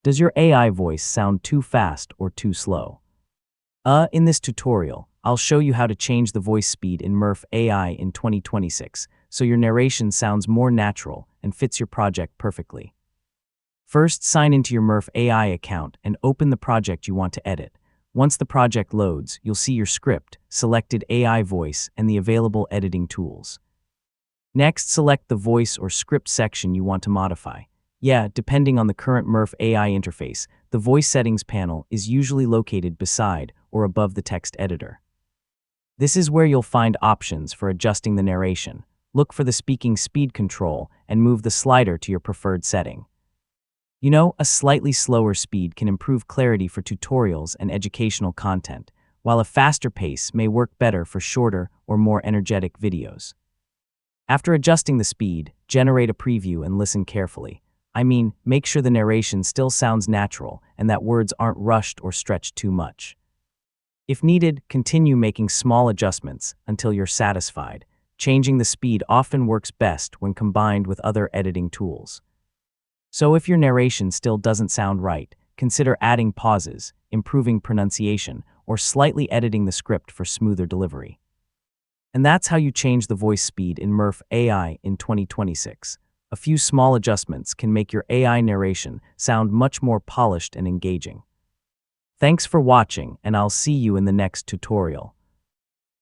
Does your AI voice sound too fast or too slow? In this tutorial, I'll show you how to change the voice speed in Murf AI in 2026 so your narration sounds more natural and fits your project perfectly. First, sign into your Murf AI account and open the project you want to edit. Once the project loads, you'll see your script, selected AI voice, and the available editing tools. Next, select the voice or script section you want to modify. Depending on the current Murf AI interface, the voice settings panel is usually located beside or above the text editor. This is where you'll find options for adjusting the narration. Look for the speaking speed control and move the slider to your preferred setting. A slightly slower speed can improve clarity for tutorials and educational content, while a faster pace may work better for shorter or more energetic videos. After adjusting the speed, generate a preview and listen carefully. Make sure the narration still sounds natural and that words aren't rushed or stretched too much. If needed, continue making small adjustments until you're satisfied. Changing the speed often works best when combined with other editing tools. So if your narration still doesn't sound right, consider adding pauses, improving pronunciation, or slightly editing the script for smoother delivery. And that's how you change the voice speed in Murf AI in 2026. A few small adjustments can make your AI narration sound much more polished and engaging. Thanks for watching, and I'll see you in the next tutorial.